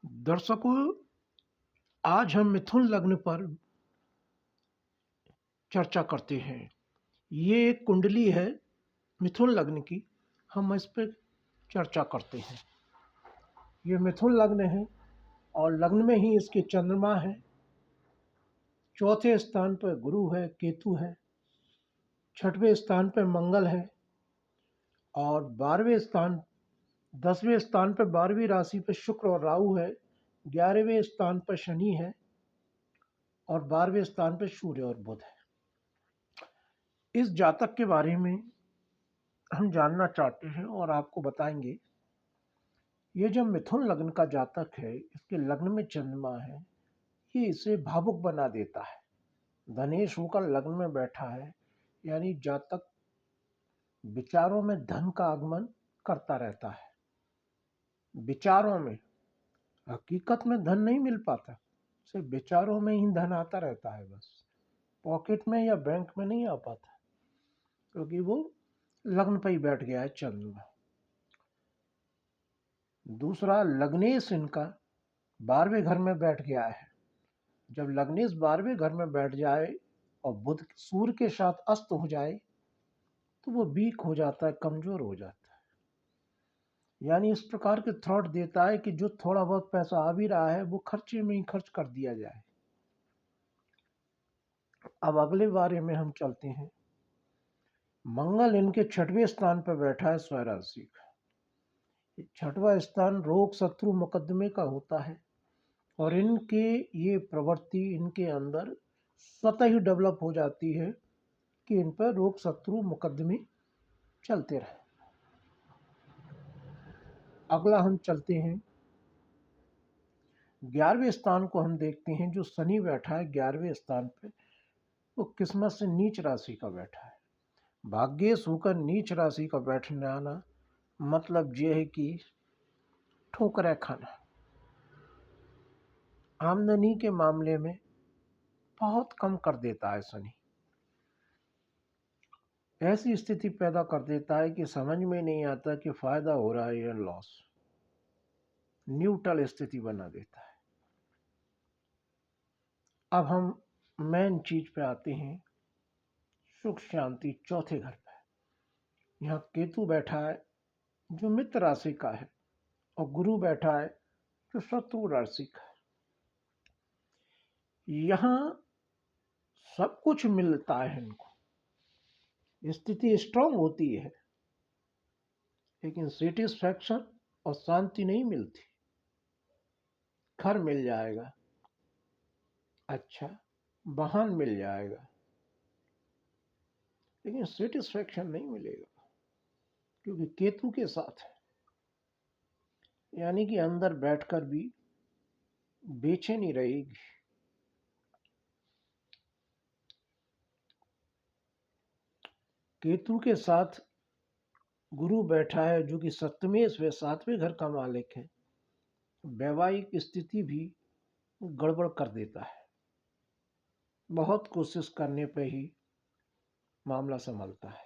दर्शकों, आज हम मिथुन लग्न पर चर्चा करते हैं। ये एक कुंडली है मिथुन लग्न की। हम इस पर चर्चा करते हैं। ये मिथुन लग्न है और लग्न में ही इसके चंद्रमा है। चौथे स्थान पर गुरु है, केतु है। छठवें स्थान पर मंगल है और 10वें स्थान पर 12वीं राशि पर शुक्र और राहु है। 11वें स्थान पर शनि है और 12वें स्थान पर सूर्य और बुध है। इस जातक के बारे में हम जानना चाहते हैं और आपको बताएंगे। ये जो मिथुन लग्न का जातक है, इसके लग्न में चंद्रमा है, ये इसे भावुक बना देता है। धनेश होकर लग्न में बैठा है, यानी जातक विचारों में धन का आगमन करता रहता है। विचारों में, हकीकत में धन नहीं मिल पाता, सिर्फ विचारों में ही धन आता रहता है। बस पॉकेट में या बैंक में नहीं आ पाता, क्योंकि वो लग्न पर ही बैठ गया है चंद्रमा। दूसरा, लग्नेश इनका 12वें घर में बैठ गया है। जब लग्नेश 12वें घर में बैठ जाए और बुध सूर्य के साथ अस्त हो जाए तो वो वीक हो जाता है, कमजोर हो जाता है। यानी इस प्रकार के थॉट देता है कि जो थोड़ा बहुत पैसा आ भी रहा है वो खर्चे में ही खर्च कर दिया जाए। अब अगले बारे में हम चलते हैं। मंगल इनके 6वें स्थान पर बैठा है, स्वराशि का। 6वां स्थान रोग शत्रु मुकदमे का होता है और इनके ये प्रवृत्ति इनके अंदर स्वतः ही डेवलप हो जाती है कि इन पर रोग शत्रु मुकदमे चलते रहे। अगला हम चलते हैं, 11वें स्थान को हम देखते हैं। जो शनि बैठा है 11वें स्थान पे, वो किस्मत से नीच राशि का बैठा है। भाग्येश होकर नीच राशि का बैठने आना मतलब यह है कि ठोकरें खाना। आमदनी के मामले में बहुत कम कर देता है शनि। ऐसी स्थिति पैदा कर देता है कि समझ में नहीं आता कि फायदा हो रहा है या लॉस। न्यूट्रल स्थिति बना देता है। अब हम मेन चीज पे आते हैं, सुख शांति चौथे घर पे। यहाँ केतु बैठा है जो मित्र राशि का है और गुरु बैठा है जो शत्रु राशि का है। यहाँ सब कुछ मिलता है इनको, स्थिति स्ट्रांग होती है, लेकिन सेटिस्फैक्शन और शांति नहीं मिलती। घर मिल जाएगा, अच्छा वाहन मिल जाएगा, लेकिन सेटिस्फैक्शन नहीं मिलेगा, क्योंकि केतु के साथ है। यानी कि अंदर बैठकर भी बेचैनी रहेगी। केतु के साथ गुरु बैठा है जो कि सप्तमें व 7वें घर का मालिक है। वैवाहिक स्थिति भी गड़बड़ कर देता है। बहुत कोशिश करने पे ही मामला संभलता है,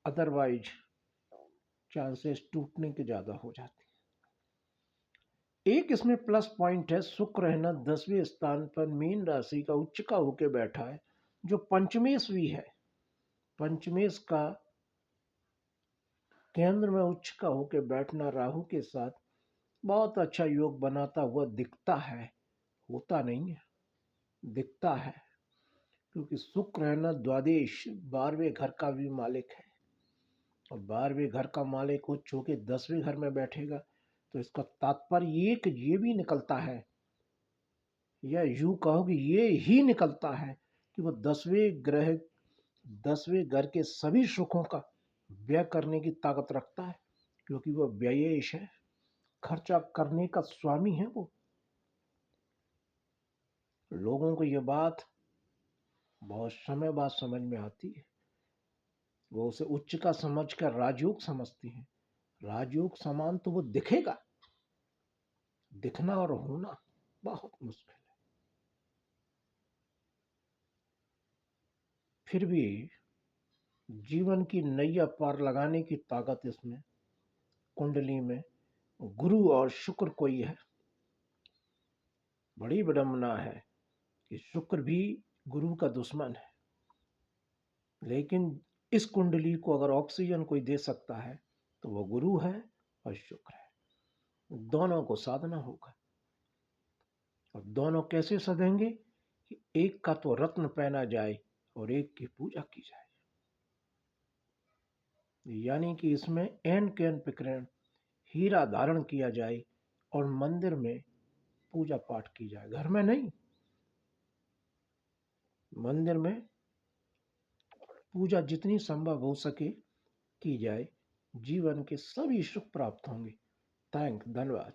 अदरवाइज चांसेस टूटने के ज्यादा हो जाते हैं। एक इसमें प्लस पॉइंट है, शुक्र है ना 10वें स्थान पर मीन राशि का उच्च का होके बैठा है, जो पंचमेश भी है। पंचमेश का केंद्र में उच्च का होके बैठना राहु के साथ बहुत अच्छा योग बनाता हुआ दिखता है, होता नहीं है, दिखता है। क्योंकि शुक्र है ना द्वादश 12वें घर का भी मालिक है और 12वें घर का मालिक उच्च होके 10वें घर में बैठेगा, तो इसका तात्पर्य एक ये भी निकलता है, या यूं कहोगे ये ही निकलता है कि वो 10वें घर के सभी सुखों का व्यय करने की ताकत रखता है, क्योंकि वो व्ययेश है, खर्चा करने का स्वामी है वो। लोगों को ये बात बहुत समय बाद समझ में आती है। वो उसे उच्च का समझकर राजयोग समझती हैं। राजयोग समान तो वो दिखेगा, दिखना और होना बहुत मुश्किल है। फिर भी जीवन की नैया पार लगाने की ताकत इसमें कुंडली में गुरु और शुक्र कोई है। बड़ी विडंबना है कि शुक्र भी गुरु का दुश्मन है, लेकिन इस कुंडली को अगर ऑक्सीजन कोई दे सकता है तो वो गुरु है और शुक्र है। दोनों को साधना होगा। और दोनों कैसे सधेंगे कि एक का तो रत्न पहना जाए और एक की पूजा की जाए, यानी कि इसमें एन कैन पिकरण हीरा धारण किया जाए और मंदिर में पूजा पाठ की जाए, घर में नहीं, मंदिर में पूजा जितनी संभव हो सके की जाए। जीवन के सभी सुख प्राप्त होंगे। धन्यवाद।